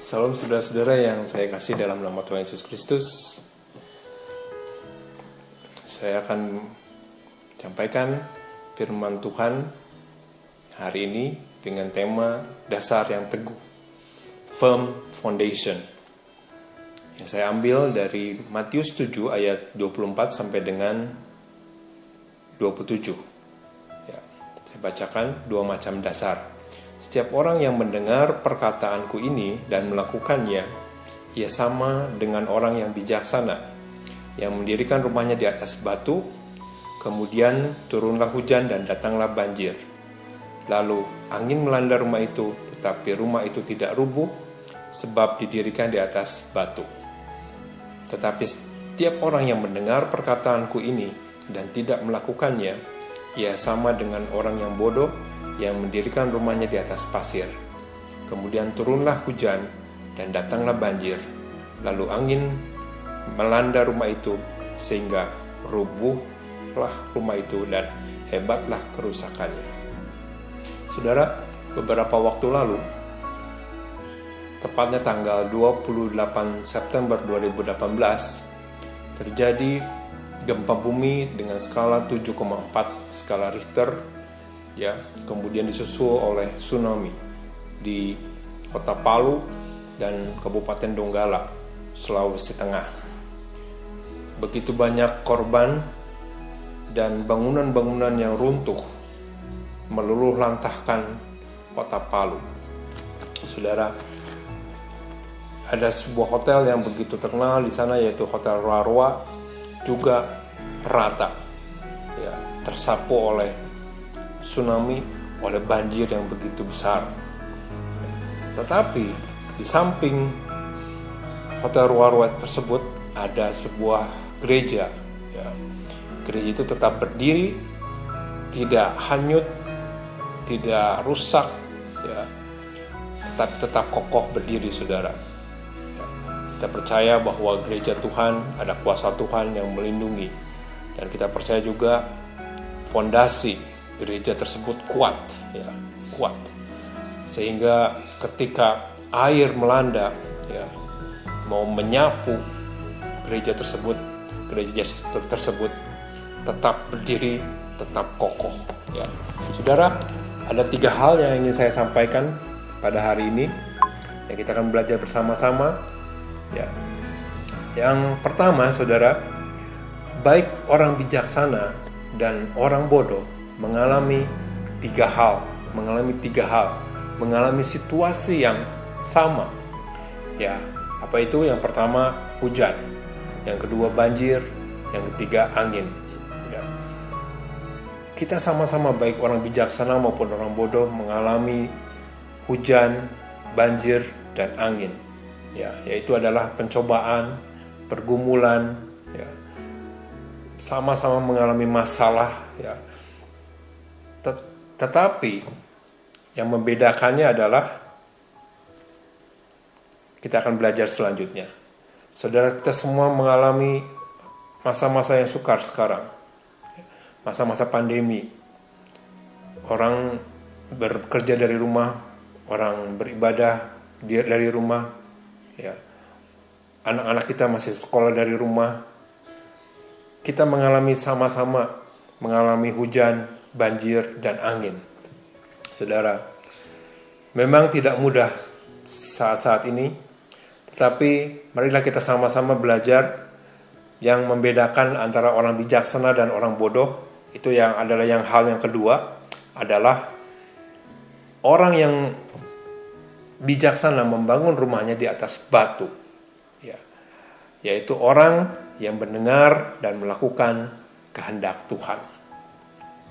Salam saudara-saudara yang saya kasih dalam nama Tuhan Yesus Kristus. Saya akan sampaikan firman Tuhan hari ini dengan tema dasar yang teguh, firm foundation. Yang saya ambil dari Matius 7 ayat 24 sampai dengan 27. Ya, saya bacakan dua macam dasar. Setiap orang yang mendengar perkataanku ini dan melakukannya, ia sama dengan orang yang bijaksana, yang mendirikan rumahnya di atas batu, kemudian turunlah hujan dan datanglah banjir. Lalu angin melanda rumah itu, tetapi rumah itu tidak rubuh, sebab didirikan di atas batu. Tetapi setiap orang yang mendengar perkataanku ini dan tidak melakukannya, ia sama dengan orang yang bodoh, yang mendirikan rumahnya di atas pasir. Kemudian turunlah hujan dan datanglah banjir. Lalu angin melanda rumah itu sehingga rubuhlah rumah itu dan hebatlah kerusakannya. Saudara, beberapa waktu lalu, tepatnya tanggal 28 September 2018, terjadi gempa bumi dengan skala 7,4 skala Richter, ya, kemudian disusul oleh tsunami di Kota Palu dan Kabupaten Donggala, Sulawesi Tengah. Begitu banyak korban dan bangunan-bangunan yang runtuh meluluh lantahkan Kota Palu. Saudara, ada sebuah hotel yang begitu terkenal di sana, yaitu Hotel Roa-Roa, juga rata, ya, tersapu oleh tsunami, oleh banjir yang begitu besar. Tetapi di samping Hotel Roa-Roa tersebut ada sebuah gereja, ya. Gereja itu tetap berdiri, tidak hanyut, tidak rusak, ya, tetapi tetap kokoh berdiri, saudara. Ya. Kita percaya bahwa gereja Tuhan, ada kuasa Tuhan yang melindungi, dan kita percaya juga fondasi gereja tersebut kuat, ya, kuat, sehingga ketika air melanda, ya, mau menyapu gereja tersebut tetap berdiri, tetap kokoh, ya. Saudara, ada 3 hal yang ingin saya sampaikan pada hari ini yang kita akan belajar bersama-sama, ya. Yang pertama, saudara, baik orang bijaksana dan orang bodoh mengalami 3 hal, mengalami situasi yang sama. Ya, apa itu? Yang pertama hujan, yang kedua banjir, yang ketiga angin. Ya. Kita sama-sama, baik orang bijaksana maupun orang bodoh, mengalami hujan, banjir, dan angin. Ya, yaitu adalah pencobaan, pergumulan, ya. Sama-sama mengalami masalah, ya. Tetapi yang membedakannya adalah kita akan belajar selanjutnya. Saudara, kita semua mengalami masa-masa yang sukar sekarang, masa-masa pandemi. Orang bekerja dari rumah, orang beribadah dari rumah, ya. Anak-anak kita masih sekolah dari rumah. Kita mengalami sama-sama mengalami hujan, banjir, dan angin. Saudara, memang tidak mudah saat-saat ini, tetapi marilah kita sama-sama belajar yang membedakan antara orang bijaksana dan orang bodoh. Itu yang adalah hal yang kedua, adalah orang yang bijaksana membangun rumahnya di atas batu, ya, yaitu orang yang mendengar dan melakukan kehendak Tuhan.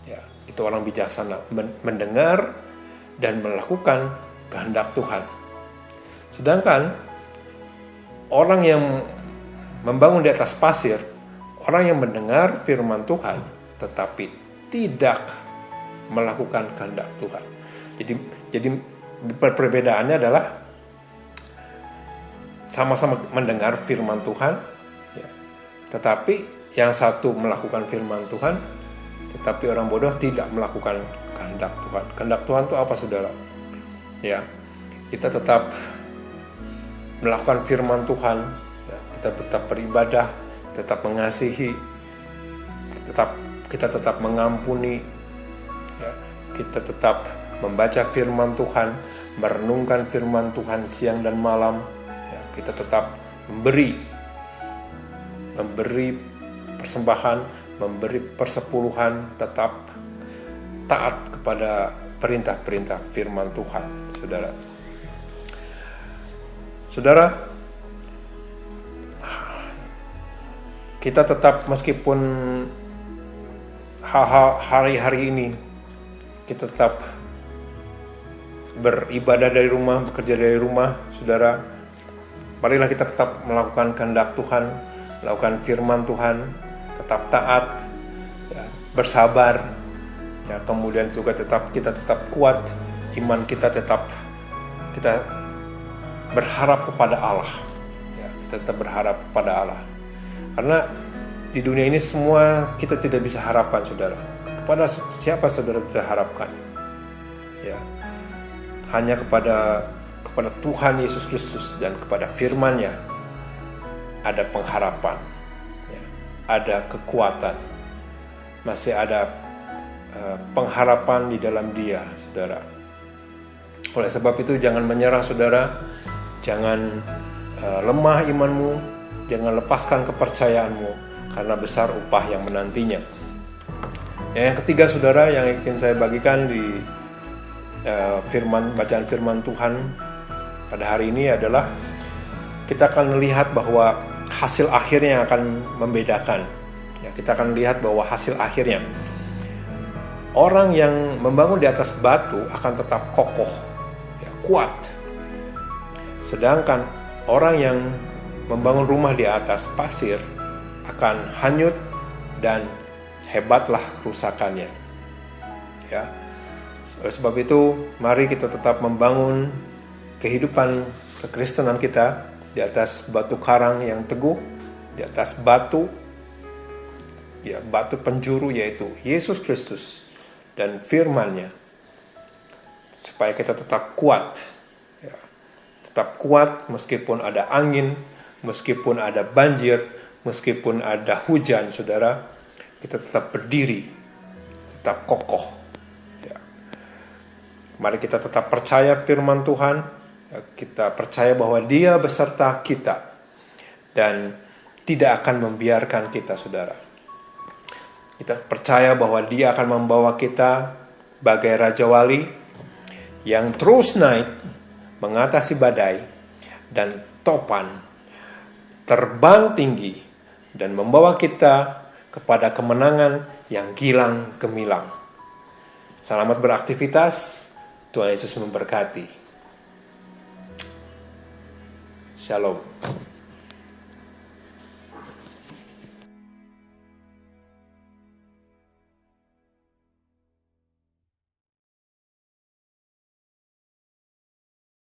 Ya, itu orang bijaksana, mendengar dan melakukan kehendak Tuhan. Sedangkan orang yang membangun di atas pasir, orang yang mendengar firman Tuhan tetapi tidak melakukan kehendak Tuhan. Jadi perbedaannya adalah sama-sama mendengar firman Tuhan, ya, tetapi yang satu melakukan firman Tuhan, tetapi orang bodoh tidak melakukan kehendak Tuhan. Kehendak Tuhan itu apa, saudara? Ya, kita tetap melakukan firman Tuhan, ya, kita tetap beribadah, tetap mengasihi, kita tetap mengampuni, ya, kita tetap membaca firman Tuhan, merenungkan firman Tuhan siang dan malam, ya, kita tetap memberi persembahan, memberi persepuluhan, tetap taat kepada perintah-perintah firman Tuhan, saudara. Saudara, kita tetap, meskipun hal-hal hari-hari ini kita tetap beribadah dari rumah, bekerja dari rumah, saudara, marilah kita tetap melakukan kehendak Tuhan, melakukan firman Tuhan, tetap taat, ya, bersabar, ya, kemudian juga kita tetap kuat, iman kita berharap kepada Allah, ya, kita tetap berharap kepada Allah, karena di dunia ini semua kita tidak bisa harapkan, saudara. Kepada siapa saudara bisa harapkan? Ya, hanya kepada Tuhan Yesus Kristus dan kepada firman-Nya ada pengharapan, ya, ada kekuatan, masih ada pengharapan di dalam Dia, saudara. Oleh sebab itu jangan menyerah, saudara. Jangan lemah imanmu, jangan lepaskan kepercayaanmu, karena besar upah yang menantinya. Yang ketiga, saudara, yang ingin saya bagikan di bacaan firman Tuhan pada hari ini adalah kita akan melihat bahwa hasil akhirnya akan membedakan. Ya, kita akan lihat bahwa hasil akhirnya orang yang membangun di atas batu akan tetap kokoh, ya, kuat. Sedangkan orang yang membangun rumah di atas pasir akan hanyut dan hebatlah kerusakannya. Ya. Oleh sebab itu, mari kita tetap membangun kehidupan kekristenan kita di atas batu karang yang teguh, di atas batu, ya, batu penjuru, yaitu Yesus Kristus dan firman-Nya, supaya kita tetap kuat, ya, tetap kuat meskipun ada angin, meskipun ada banjir, meskipun ada hujan, saudara, kita tetap berdiri, tetap kokoh. Ya. Mari kita tetap percaya firman Tuhan, ya, kita percaya bahwa Dia beserta kita dan tidak akan membiarkan kita, saudara. Kita percaya bahwa Dia akan membawa kita bagai Raja Wali yang terus naik, mengatasi badai dan topan, terbang tinggi, dan membawa kita kepada kemenangan yang gilang gemilang. Selamat beraktivitas, Tuhan Yesus memberkati. Shalom.